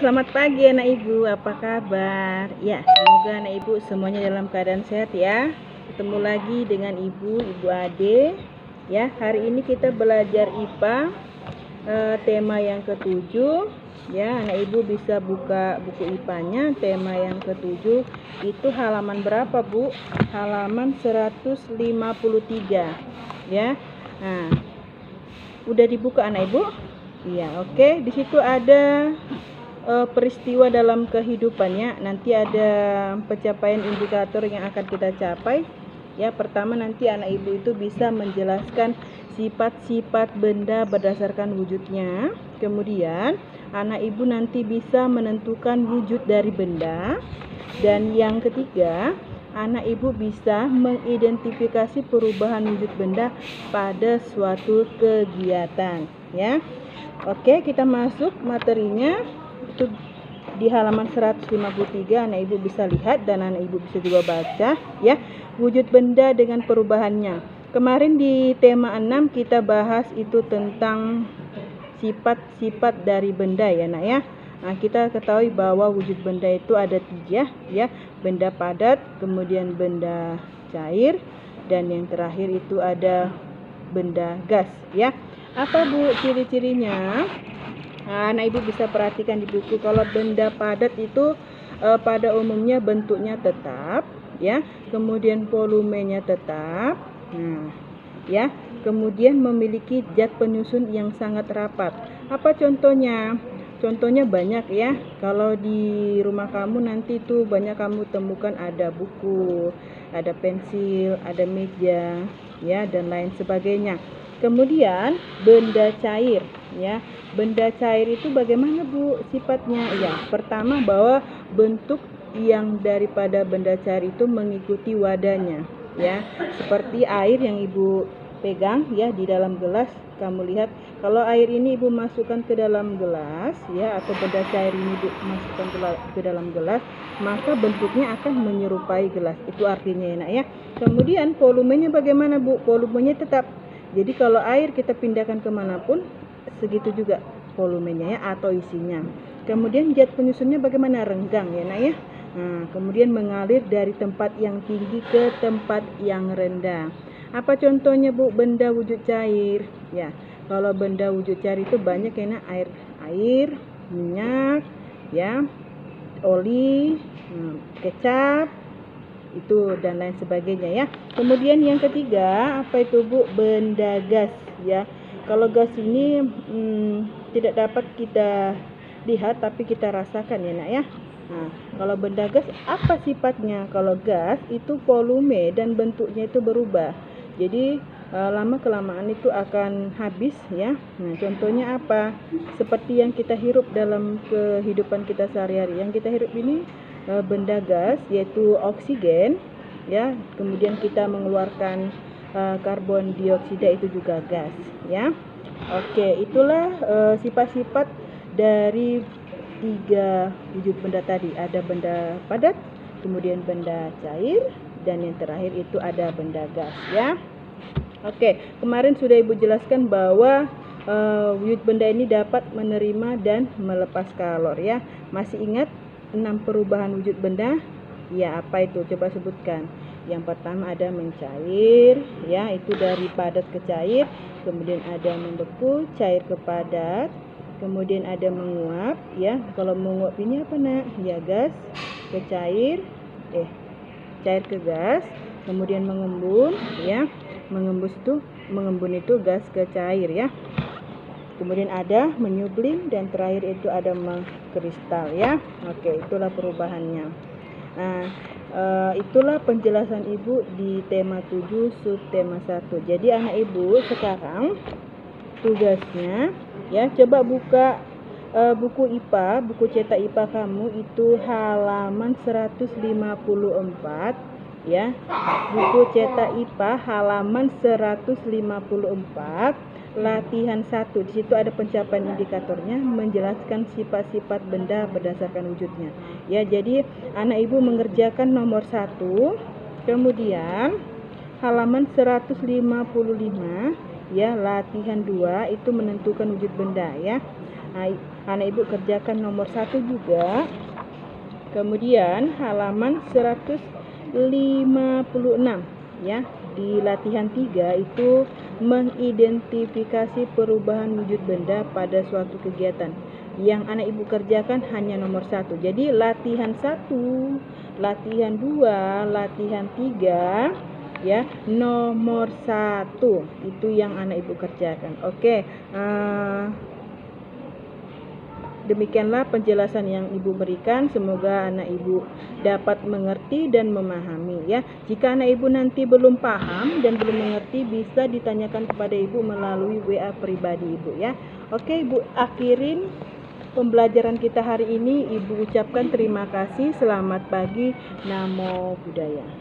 Selamat pagi anak ibu, apa kabar? Ya, semoga anak ibu semuanya dalam keadaan sehat ya. Ketemu lagi dengan ibu Ade. Ya, hari ini kita belajar IPA, tema yang ketujuh. Ya, anak ibu bisa buka buku IPA-nya, tema yang ketujuh. Itu halaman berapa, Bu? Halaman 153. Ya. Nah, udah dibuka anak ibu? Iya, oke. Di situ ada peristiwa dalam kehidupannya. Nanti ada pencapaian indikator yang akan kita capai. Ya, pertama nanti anak ibu itu bisa menjelaskan sifat-sifat benda berdasarkan wujudnya. Kemudian anak ibu nanti bisa menentukan wujud dari benda. Dan yang ketiga, anak ibu bisa mengidentifikasi perubahan wujud benda pada suatu kegiatan. Ya, oke, kita masuk materinya. Itu di halaman 153 anak ibu bisa lihat dan anak ibu bisa juga baca ya, wujud benda dengan perubahannya. Kemarin di tema 6 kita bahas itu tentang sifat-sifat dari benda ya nak ya. Nah, kita ketahui bahwa wujud benda itu ada 3 ya, benda padat, kemudian benda cair, dan yang terakhir itu ada benda gas ya. Apa Bu ciri-cirinya? Nah, anak ibu bisa perhatikan di buku, kalau benda padat itu pada umumnya bentuknya tetap ya, kemudian volumenya tetap, ya, kemudian memiliki zat penyusun yang sangat rapat. Apa contohnya? Contohnya banyak ya. Kalau di rumah kamu nanti itu banyak kamu temukan ada buku, ada pensil, ada meja ya, dan lain sebagainya. Kemudian benda cair ya. Benda cair itu bagaimana Bu sifatnya? Ya, pertama bahwa bentuk yang daripada benda cair itu mengikuti wadahnya ya. Seperti air yang Ibu pegang ya di dalam gelas, kamu lihat kalau air ini Ibu masukkan ke dalam gelas ya, atau benda cair ini Ibu masukkan ke dalam gelas, maka bentuknya akan menyerupai gelas. Itu artinya ya nak ya. Kemudian volumenya bagaimana Bu? Volumenya tetap. Jadi kalau air kita pindahkan kemanapun, segitu juga volumenya ya, atau isinya. Kemudian zat penyusunnya bagaimana? Renggang ya nak ya. Nah, kemudian mengalir dari tempat yang tinggi ke tempat yang rendah. Apa contohnya Bu benda wujud cair? Ya, kalau benda wujud cair itu banyak ya nak, air, minyak, ya, oli, kecap, itu dan lain sebagainya ya. Kemudian yang ketiga, apa itu Bu? Benda gas ya. Kalau gas ini tidak dapat kita lihat tapi kita rasakan ya nak ya. Nah, kalau benda gas apa sifatnya? Kalau gas itu volume dan bentuknya itu berubah. Jadi lama kelamaan itu akan habis ya. Nah, contohnya apa? Seperti yang kita hirup dalam kehidupan kita sehari-hari. Yang kita hirup ini benda gas, yaitu oksigen ya, kemudian kita mengeluarkan karbon dioksida, itu juga gas ya. Oke, itulah sifat-sifat dari 3 wujud benda tadi. Ada benda padat, kemudian benda cair, dan yang terakhir itu ada benda gas ya. Oke, kemarin sudah Ibu jelaskan bahwa wujud benda ini dapat menerima dan melepas kalor ya. Masih ingat 6 perubahan wujud benda? Ya, apa itu? Coba sebutkan. Yang pertama ada mencair, ya, itu dari padat ke cair. Kemudian ada membeku, cair ke padat. Kemudian ada menguap, ya. Kalau menguap ini apa nak? Ya, gas ke cair, cair ke gas. Kemudian mengembun, ya. Mengembun itu gas ke cair, ya. Kemudian ada menyublim, dan terakhir itu ada mengkristal ya. Oke, itulah perubahannya. Nah, itulah penjelasan Ibu di tema 7 subtema 1. Jadi anak Ibu sekarang tugasnya ya, coba buka buku IPA, buku cetak IPA kamu itu halaman 154 ya. Buku cetak IPA halaman 154. Latihan 1, di situ ada pencapaian indikatornya, menjelaskan sifat-sifat benda berdasarkan wujudnya. Ya, jadi anak Ibu mengerjakan nomor 1, kemudian halaman 155 ya, latihan 2 itu menentukan wujud benda ya. Nah, anak ibu kerjakan nomor 1 juga. Kemudian halaman 156 ya. Di latihan 3 itu mengidentifikasi perubahan wujud benda pada suatu kegiatan. Yang anak ibu kerjakan hanya nomor 1. Jadi latihan 1, latihan 2, latihan 3 ya, nomor 1 itu yang anak ibu kerjakan. Oke. Demikianlah penjelasan yang ibu berikan. Semoga anak ibu dapat mengerti dan memahami ya. Jika anak ibu nanti belum paham dan belum mengerti, bisa ditanyakan kepada ibu melalui WA pribadi ibu ya. Oke, ibu akhirin pembelajaran kita hari ini. Ibu ucapkan terima kasih. Selamat pagi. Namo Buddhaya.